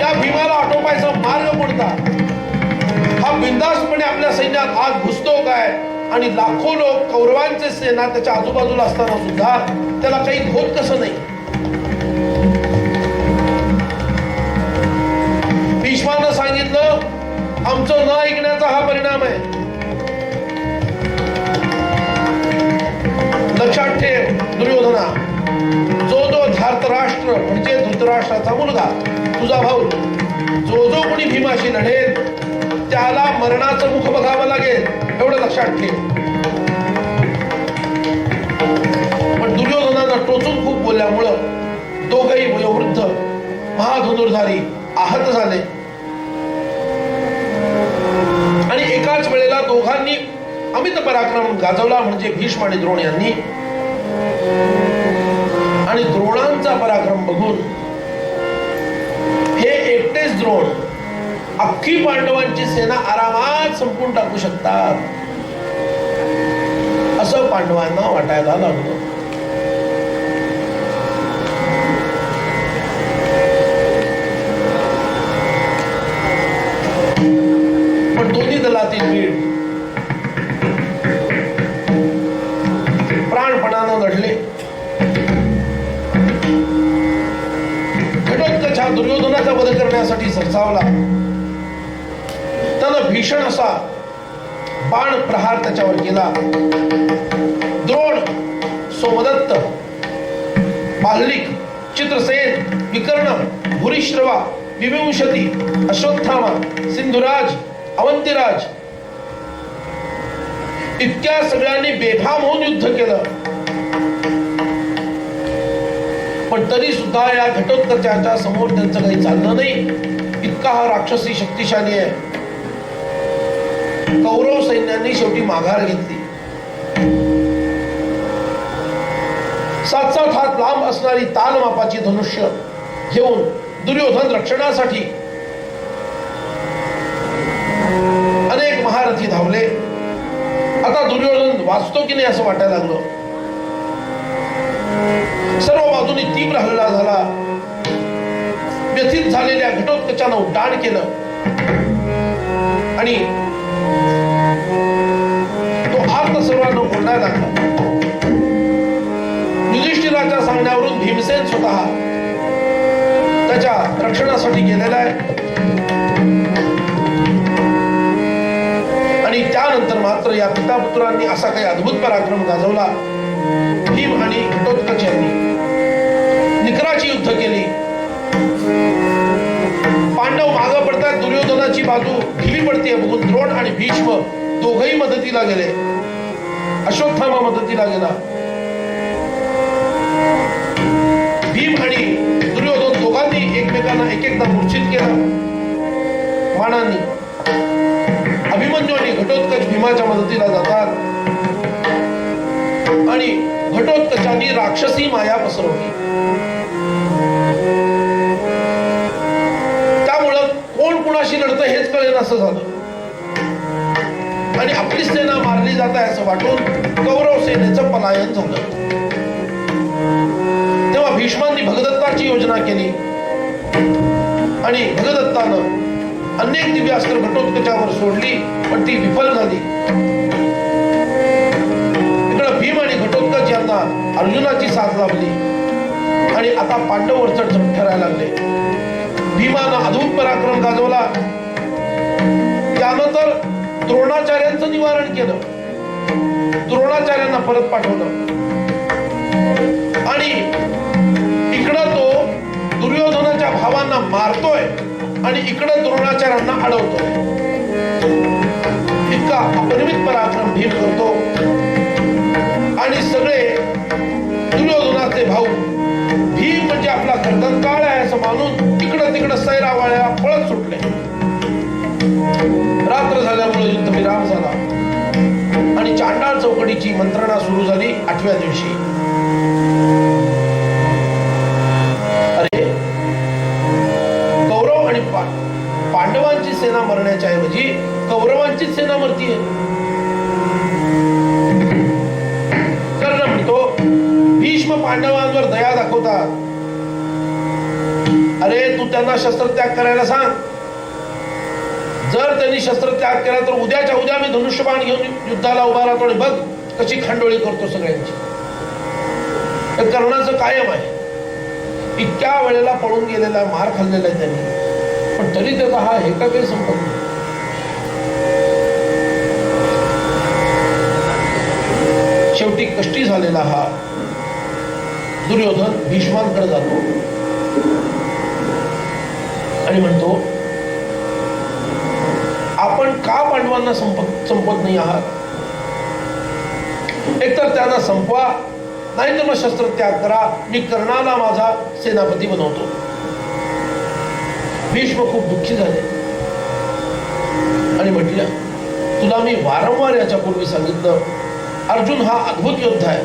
या भीमाला आटोपायचा मार्ग कोणता? हा बिंदासपणे आपल्या सैन्यात आत घुसतो काय? आणि लाखो लोक कौरवांचे सेना त्याच्या आजूबाजूला असताना सुद्धा त्याला काही होत कसं नाही? भीष्मानं सांगितलं, आमचं न ऐकण्याचा हा परिणाम आहे. लक्षात ठेव दुर्योधना, जो धार्तराष्ट्र म्हणजे धृतराष्ट्राचा मुलगा, तुझा भाऊ, जो कोणी भीमाशी लढेल त्याला मरणाचं मुख बघावं लागेल, एवढं लक्षात ठेव. पण दुर्योधनानं टोचून खूप बोलल्यामुळं दोघही वयोवृद्ध महाधनुर्धारी आहत झाले. आणि एकाच वेळेला दोघांनी अमित पराक्रम गाजवला, म्हणजे भीष्म आणि द्रोण यांनी. आणि द्रोणांचा पराक्रम बघून हे एकटेच द्रोण अख्खी पांडवांची सेना आरामात संपून टाकू शकतात असं पांडवांना वाटायला लागलं. पण दोन्ही दलातील वीर प्राणपणानं लढले. घटोत्कच दुर्योधनाचा वध करण्यासाठी सरसावला. त्यानं भीषण असा बाण प्रहार त्याच्यावर केला. द्रोण, सोमदत्त, बाल्लिक, चित्रसेन, विकर्ण, भूरिश्रवा, विविंशती, अश्वत्थामा, सिंधुराज, अवंतिराज इतक्या सगळ्यांनी बेभाम होऊन युद्ध केलं. पण तरी सुद्धा या घटोत्कचाच्या समोर त्यांचं काही चाललं नाही. इतका हा राक्षसी शक्तिशाली आहे. कौरव सैन्यांनी शेवटी माघार घेतली. 7-7 हात लांब असणारी तालमापाची धनुष्य घेऊन दुर्योधन रक्षणासाठी अनेक महारथी धावले. आता दुर्योधन वाचतो की नाही असं वाटायला लागलं. सर्व बाजूनी तीव्र हल्ला झाला. व्यथित झालेल्या घटोत्कचानं उड्डाण केलं आणि तो आर्त सर्वांना बोलायला लागला. युधिष्ठिराच्या सांगण्यावरून भीमसेन स्वतः त्याच्या रक्षणासाठी गेलेला आहे. आणि त्यानंतर मात्र या पितापुत्रांनी असा काही अद्भुत पराक्रम गाजवला. भीम आणि घटोत्कच यांनी निकराची युद्ध केली. पांडव मागं पडतात. दुर्योधनाची बाजू ढिली पडते बघून द्रोण आणि भीष्म दोघही मदतीला गेले. अश्वत्थामा मदतीला गेला. भीम आणि दुर्योधन दोघांनी एकमेकांना एकदा मूर्छित केला बाणांनी. अभिमन्यू आणि घटोत्कच भीमाच्या मदतीला जातात आणि घटोत्कचांनी राक्षसी माया पसरवली. त्यामुळं कोण कुणाशी लढतं हेच कळेल असं झालं. आणि आपली सेना मारली जात आहे असं वाटून कौरव सेनेचं पलायन झालं. तेव्हा भीष्मांनी भगदत्ताची योजना केली आणि भगदत्तानं अनेक दिव्यास्त्र घटोत्कचावर सोडली, पण ती विफल झाली. इकडं भीम आणि घटोत्कच यांना अर्जुनाची साथ लाभली आणि आता पांडव चढचढ ठरायला लागले. भीमानं अद्भुत पराक्रम गाजवला. त्यानं तर द्रोणाचार्यांचं निवारण केलं, द्रोणाचार्यांना परत पाठवलं आणि इकडं तो दुर्योधनाच्या भावांना मारतोय आणि इकडं द्रोणाचार्यांना अडवतोय. इतका अपरिमित पराक्रम भीम करतो आणि सगळे दुर्योधनाचे भाऊ भीम म्हणजे आपला कर्दनकाळ आहे असं मानून इकडं तिकडं सैरावाळ्या पळत सुटले. रात्र झाल्यामुळे युद्ध विराम झाला आणि चांडाळ चौकडीची मंत्रणा सुरू झाली 8व्या दिवशी. अरे कौरव आणि पांडवांची सेना मरण्याच्या ऐवजी कौरवांचीच सेना मरतीये. कर्ण म्हणतो भीष्म पांडवांवर दया दाखवतात. अरे तू त्यांना शस्त्रत्याग करायला सांग. जर त्यांनी शस्त्रत्याग केला तर उद्याच्या उद्या मी धनुष्यबाण घेऊन युद्धाला उभा राहतो आणि बघ कशी खांडोळी करतो सगळ्यांची. तर कर्णाचं कायम आहे. इतक्या वेळेला पळून गेलेला, मार खाल्लेला आहे त्यांनी, पण तरी त्याचा हा हे का काही संपत नाही. शेवटी कष्टी झालेला हा दुर्योधन भीष्मांकडे जातो आणि म्हणतो आपण का पांडवांना संपत नाही आहात. एकतर त्यांना संपवा, नाही तर मग शस्त्रत्याग करा. मी कर्णाला माझा सेनापती बनवतो. भीष्म खूप दुःखी झाले आणि म्हटलं तुला मी वारंवार याच्या पूर्वी सांगितलं, अर्जुन हा अद्भुत योद्धा आहे.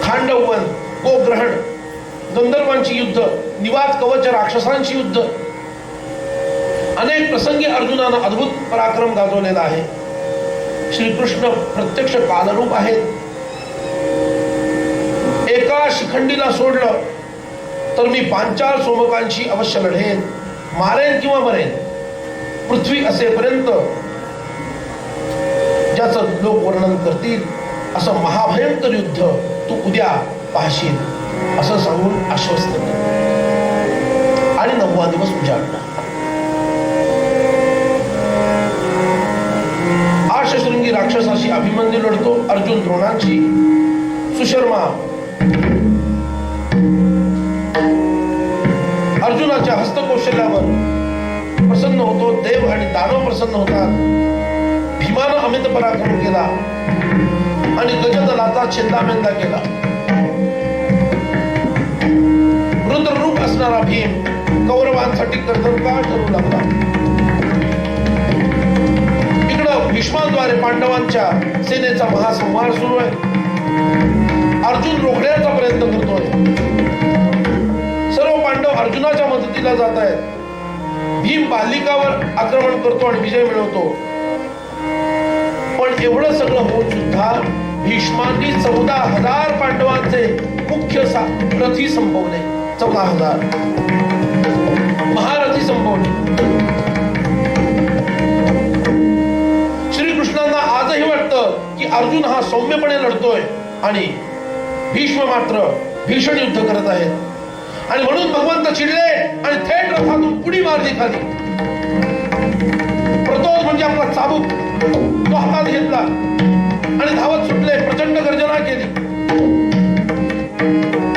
खांडवन, गोग्रहण, गंधर्वांची युद्ध, निवात कवच राक्षसांची युद्ध, अनेक प्रसंगी अर्जुनानं अद्भुत पराक्रम गाजवलेला आहे. श्रीकृष्ण प्रत्यक्ष कालरूप आहेत. एका शिखंडीला सोडलं तर मी पांचाल सोमकांशी अवश्य लढेन, मारेन किंवा मरेन. पृथ्वी असेपर्यंत ज्याचं लोक वर्णन करतील असं महाभयंकर युद्ध तू उद्या पाहशील असं सांगून आश्वस्त केलं आणि 9वा दिवस उजाडला. आशशृंगी राक्षसाशी अभिमन्यू लढतो. अर्जुन द्रोणांशी, सुशर्मा अर्जुनाच्या हस्तकौशल्यावर प्रसन्न होतो. देव आणि दानव प्रसन्न होतात. भीमानं अमित पराक्रम केला आणि गजदलाचा छेंदामेंदा केला. रुद्ररूप असणारा भीम कौरवांसाठी कर्दनकाळ करू लागला. इकडं भीष्माद्वारे पांडवांच्या सेनेचा महासंहार सुरू आहे. अर्जुन रोखण्याचा प्रयत्न करतोय. सर्व पांडव अर्जुनाच्या मदतीला जात आहेत. भीम बालिकावर आक्रमण करतो आणि विजय मिळवतो. पण एवढं सगळं होऊन सुद्धा भीष्मांनी 14,000 पांडवांचे मुख्य रथी संपवले. 14,000 महारथी संपवले. श्रीकृष्णांना आजही वाटतं की अर्जुन हा सौम्यपणे लढतोय आणि भीष्म मात्र भीषण युद्ध करत आहेत आणि म्हणून भगवंत चिडले आणि थेट रथातून उडी मारली खाली. प्रतोद म्हणजे आपला चाबूक तो हातात घेतला आणि धावत सुटले. प्रचंड गर्जना केली.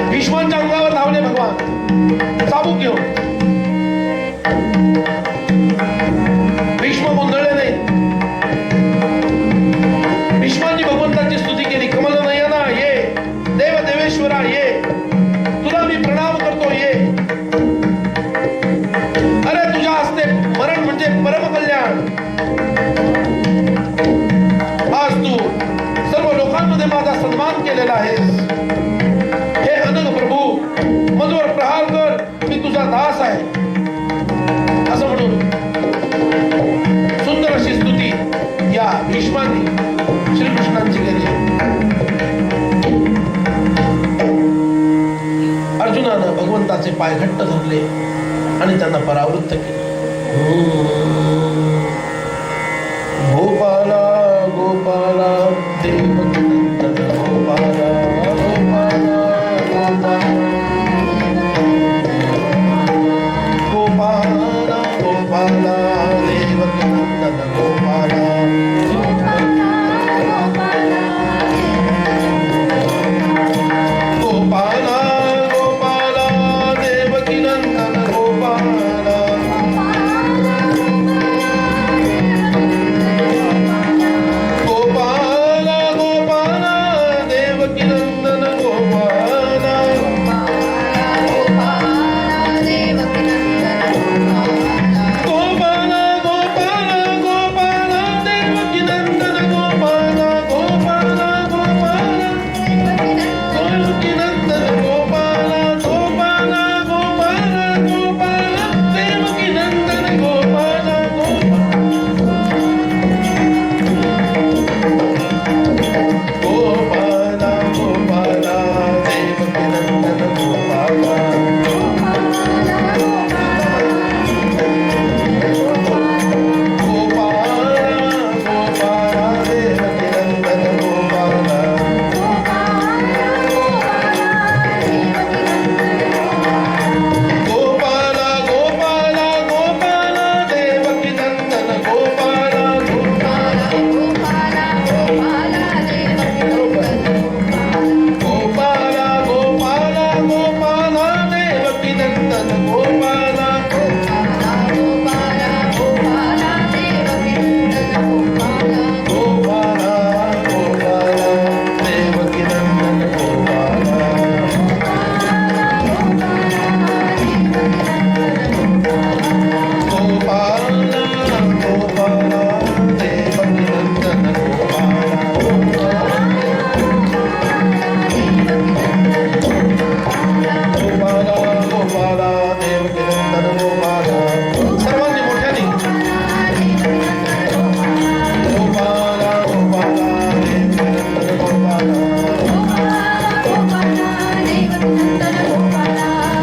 भीष्मांच्या अंगावर धावले भगवान चाबूक घेऊन. भीष्म गोंधळले नाही. भीष्मांनी भगवंताची स्तुती केली. कमल नयना ये, देव देवेश्वरा ये, तुला मी प्रणाम करतो ये. अरे तुझ्या हस्ते मरण म्हणजे परम कल्याण. आज तू सर्व लोकांमध्ये माझा सन्मान केलेला आहेस. हे अनंत प्रभू मधुर प्रहार कर, मी तुझा दास आहे असं म्हणून सुंदर अशी स्तुती या भीष्मांनी श्रीकृष्णांची केली. अर्जुनानं भगवंताचे पाय घट्ट धरले आणि त्यांना परावृत्त केले. गोपाला गोपाला देवकी नंदन गोपाला गोपाला गोपाला गोपाला देवकी नंदन गोपाला गोपाला गोपाला देवकी नंदन गोपाला गोपाला गोपाला देवकी नंदन गोपाला गोपाला गोपाला गोपाला देवकी नंदन गोपाला गोपाला गोपाला देवकी नंदन गोपाला गोपाला गोपाला गोपाला देवकी नंदन गोपाला गोपाला गोपाला देवकी नंदन गोपाला गोपाला गोपाला गोपाला देवकी नंदन गोपाला गोपाला गोपाला गोपाला देवकी नंदन गोपाला गोपाला गोपाला देवकी नंदन गोपाला गोपाला गोपाला देवकी नंदन गोपाला गोपाला देवकी नंदन गोपाला सर्वांनी मोठ्याने गोपाला गोपाला देवकी नंदन गोपाला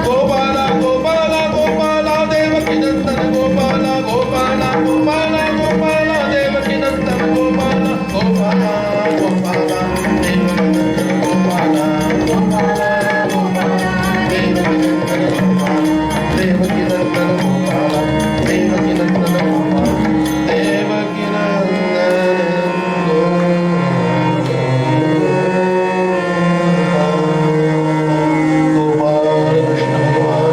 गोपाला गोपाला गोपाला देवकी नंदन गोपाला गोपाला गोपाला गोपाला देवकी नंदन गोपाला गोपाला गोपाला देवकी नंदन गोपाला गोपाला गोपाला देवकी नंदन गोपाला देवकी नंदन गोपाला देवकी नंदन गोपाला देवकी गोपाल कृष्ण भगवान.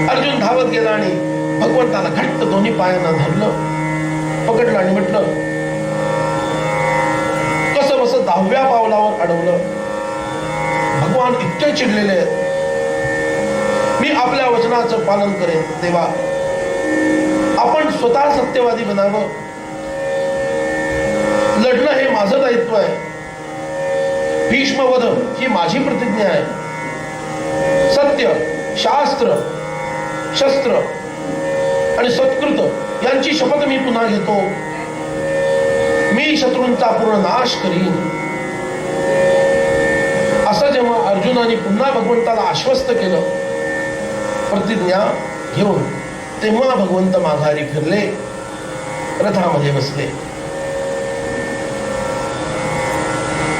अर्जुन धावत गेला आणि भगवंताला घट्ट दोन्ही पायांना धरलं, पकडलं आणि म्हटलं, कसं बस 10व्या पावलावर अडवलं. भगवान इतके चिडलेले आहेत, मी आपल्या वचनाचं पालन करेन. देवा, आपण स्वतः सत्यवादी बनावं. लढणं हे माझं दायित्व आहे. भीष्मवध ही माझी प्रतिज्ञा आहे. सत्य, शास्त्र, शस्त्र आणि सत्कृत यांची शपथ मी पुन्हा घेतो. मी शत्रूंचा पूर्ण नाश करीन. असं जेव्हा अर्जुनाने पुन्हा भगवंताला आश्वस्त केलं प्रतिज्ञा घेऊन, तेव्हा भगवंत माघारी फिरले, रथामध्ये बसले.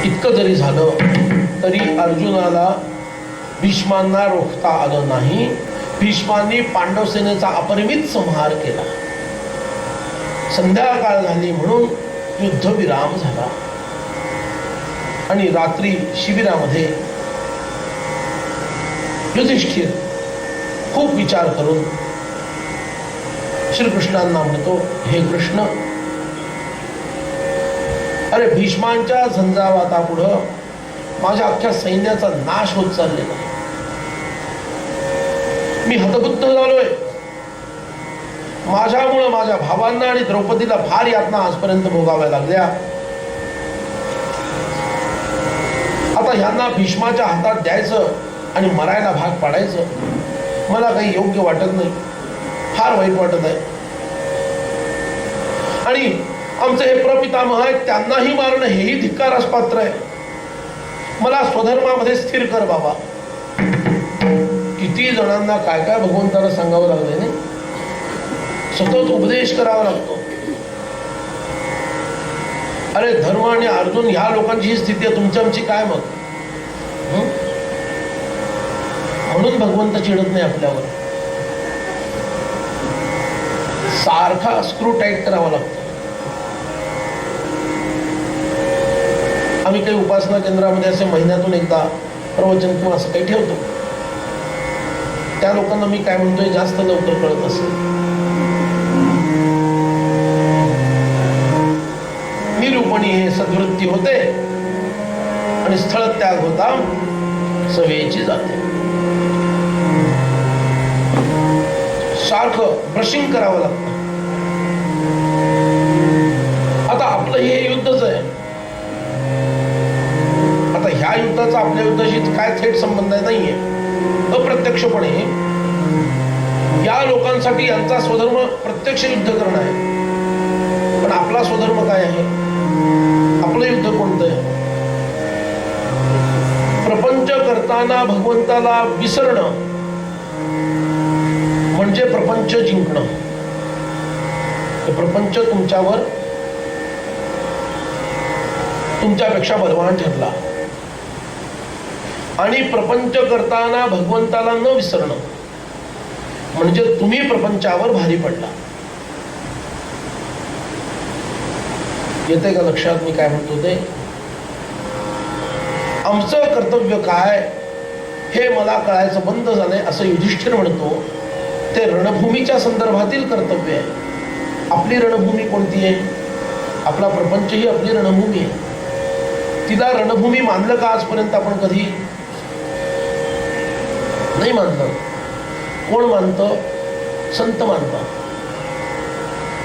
इतकं जरी झालं तरी अर्जुनाला भीष्मांना रोखता आलं नाही. भीष्मांनी पांडव सेनेचा अपरिमित संहार केला. संध्याकाळ झाली म्हणून युद्धविराम झाला आणि रात्री शिबिरामध्ये युधिष्ठिर खूप विचार करून श्रीकृष्णांना म्हणतो, हे कृष्ण, अरे भीष्मांच्या झंझावातापुढं माझ्या अख्ख्या सैन्याचा नाश होत चाललेला आहे. मी हतबुद्ध झालोय. माझ्यामुळं माझ्या भावांना आणि द्रौपदीला फार यातना आजपर्यंत भोगाव्या लागल्या. आता ह्यांना भीष्माच्या हातात द्यायचं आणि मरायला भाग पाडायचं मला काही योग्य वाटत नाही. फार वाईट वाटत आहे. आणि आमचे हे प्रपितामह आहेत, त्यांनाही मारणं हेही धिक्कारास पात्र आहे. मला स्वधर्मामध्ये स्थिर कर बाबा. किती जणांना काय काय भगवंताला सांगावं लागले नाही. सतत उपदेश करावा लागतो. अरे धर्म आणि अर्जुन ह्या लोकांची ही स्थिती आहे, तुमची आमची काय मग? म्हणून भगवंत चिडत नाही आपल्यावर. सारखा स्क्रू टाईट करावा लागतो. आम्ही काही उपासना केंद्रामध्ये असे महिन्यातून एकदा प्रवचन किंवा असं काही ठेवतो. त्या लोकांना मी काय म्हणतोय जास्त लवकर कळत असेल. निरूपणी हे सद्वृत्ती होते आणि स्थळ त्याग होता सवेची जाते. सारखं ब्रशिंग करावं लागतं. आता आपलं हे युद्धच आहे. आता ह्या युद्धाचा आपल्या युद्धाशी काय थेट संबंध नाहीये. अप्रत्यक्षपणे या लोकांसाठी यांचा स्वधर्म प्रत्यक्ष युद्ध करणं आहे. पण आपला स्वधर्म काय आहे? आपलं युद्ध कोणतं आहे? प्रपंच करताना भगवंताला विसरणं म्हणजे प्रपंच जिंकणं. प्रपंच तुमच्यावर तुमच्यापेक्षा बलवान ठरला आणि प्रपंच करताना भगवंताला न विसरणं म्हणजे तुम्ही प्रपंचावर भारी पडला. येते का लक्षात मी काय म्हणतो ते? आमचं कर्तव्य काय हे मला कळायचं बंद झालंय असं युधिष्ठिर म्हणतो. ते रणभूमीच्या संदर्भातील कर्तव्य आहे. आपली रणभूमी कोणती आहे? आपला प्रपंच ही आपली रणभूमी आहे. तिला रणभूमी मानलं का आजपर्यंत आपण? कधी नाही मानलं. कोण मानतं? संत मानतात.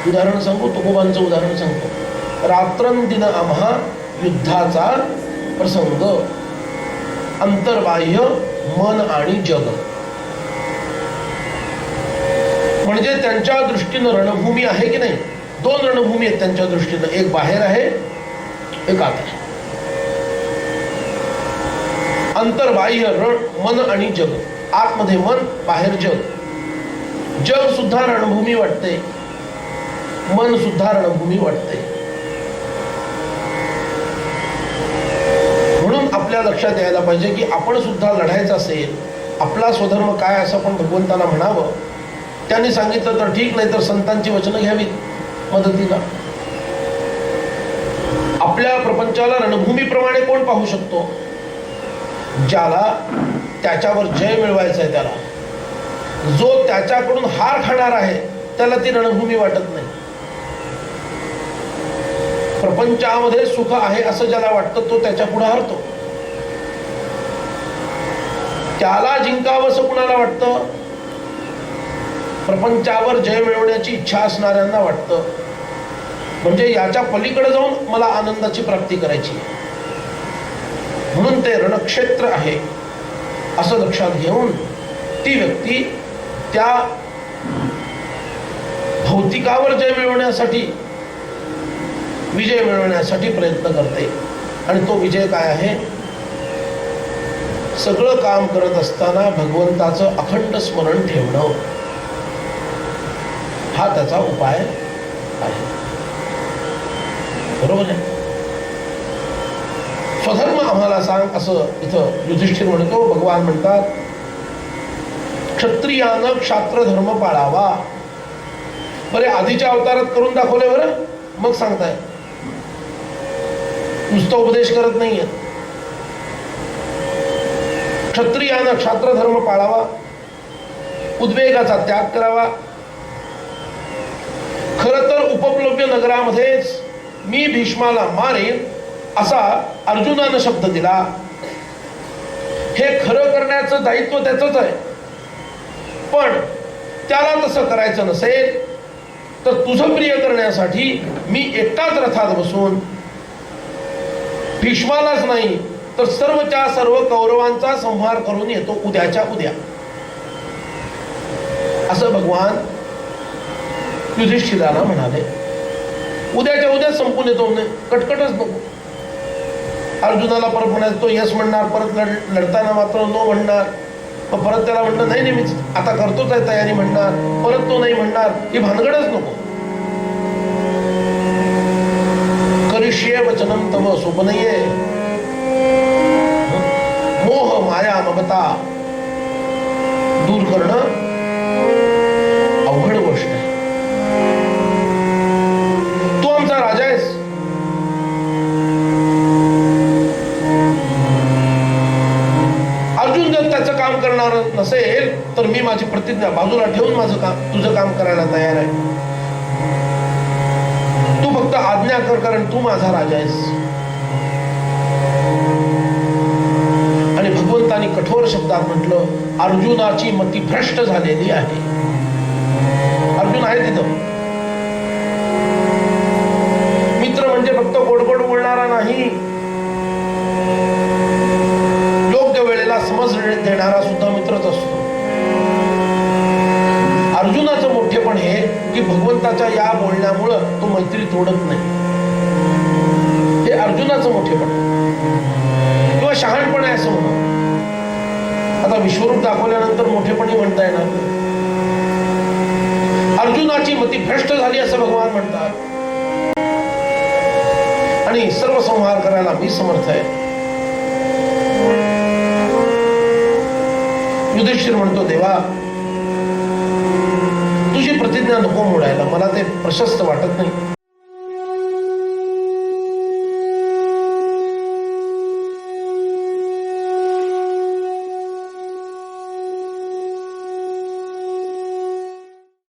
उदाहरण सांगू, तुकोबांचं उदाहरण सांगतो. रात्रंदिन आम्हा युद्धाचा प्रसंग, अंतर्बाह्य मन आणि जग. म्हणजे त्यांच्या दृष्टीनं रणभूमी आहे की नाही? दोन रणभूमी आहेत त्यांच्या दृष्टीनं. एक बाहेर आहे, एक आत आहे. अंतर्बाह्य रण मन आणि जग. आतमध्ये मन, बाहेर जग. जग सुद्धा रणभूमी वाटते, मन सुद्धा रणभूमी वाटते. म्हणून आपल्या लक्षात यायला पाहिजे की आपण सुद्धा लढायचं असेल, आपला स्वधर्म काय असं आपण भगवंताला म्हणावं. त्यांनी सांगितलं तर ठीक, नाही तर संतांची वचनं घ्यावीत मदतीला. आपल्या प्रपंचाला रणभूमीप्रमाणे कोण पाहू शकतो? ज्याला त्याच्यावर जय मिळवायचा आहे त्याला. जो त्याच्याकडून हार खाणार आहे त्याला ती रणभूमी वाटत नाही. प्रपंचामध्ये सुख आहे असं ज्याला वाटतं तो त्याच्या पुढे हरतो. त्याला जिंकावं असं कुणाला वाटतं? प्रपंचावर जय मिळवण्याची इच्छा असणाऱ्यांना वाटतं. म्हणजे याच्या पलीकडे जाऊन मला आनंदाची प्राप्ती करायची आहे. म्हणून ते रणक्षेत्र आहे असं लक्षात घेऊन ती व्यक्ती त्या भौतिकावर जय मिळवण्यासाठी, विजय मिळवण्यासाठी प्रयत्न करते. आणि तो विजय काय आहे? सगळं काम करत असताना भगवंताचं अखंड स्मरण ठेवणं हा त्याचा उपाय आहे. बरोबर आहे? स्वधर्म आम्हाला सांग असं इथं युधिष्ठिर म्हणतो. भगवान म्हणतात क्षत्रियानं क्षात्रधर्म पाळावा. बरे आधीच्या अवतारात करून दाखवले बरं, मग सांगताय. नुसतं उपदेश करत नाहीये. क्षत्रियानं क्षात्रधर्म पाळावा, उद्वेगाचा त्याग करावा. खरं तर उपप्लव्य नगरामध्येच मी भीष्माला मारेन असा अर्जुनानं शब्द दिला. हे खरं करण्याचं दायित्व त्याचंच आहे. पण त्याला तसं करायचं नसेल तर तुझं प्रिय करण्यासाठी मी एकटाच रथात बसून भीष्मालाच नाही तर सर्वच्या सर्व कौरवांचा संहार करून येतो उद्याच्या उद्या. असं भगवान युधिष्ठिराला म्हणाले. उद्याच्या उद्या संपून येतो, कटकटच नको. अर्जुनाला परत म्हणायचं, तो यस म्हणणार, परत लढताना मात्र नो म्हणणार. मग परत त्याला म्हणणं नाही नाही मी आता करतोच आहे तयारी म्हणणार, परत तो नाही म्हणणार. ही भानगडच नको. करिष्ये वचनं तव स्वप्नये मोह माया ममता दूर करणं अवघड गोष्ट आहे. तर मी माझी प्रतिज्ञा बाजूला ठेवून माझं काम, तुझं काम करायला तयार आहे. तू फक्त आज्ञा कर, कारण तू माझा राजा आहेस. आणि भगवंतानी कठोर शब्दात म्हटलं, अर्जुनाची मती भ्रष्ट झालेली आहे. अर्जुन आहे तिथं. मित्र म्हणजे फक्त गोड गोड बोलणारा नाही, योग्य वेळेला समज देणारा सुद्धा मित्रच असतो. अर्जुनाचं मोठेपण हे की भगवंताच्या या बोलण्यामुळं तो मैत्री तोडत नाही. हे अर्जुनाचं मोठेपण किंवा शहाणपण आहे असं म्हणा. आता विश्वरूप दाखवल्यानंतर मोठेपणी म्हणता येणार नाही. अर्जुनाची मती भ्रष्ट झाली असं भगवान म्हणतात. आणि सर्व संहार करायला मी समर्थ आहे. युधिष्ठिर म्हणतो, देवा तुझी प्रतिज्ञा नको मोडायला, मला ते प्रशस्त वाटत नाही.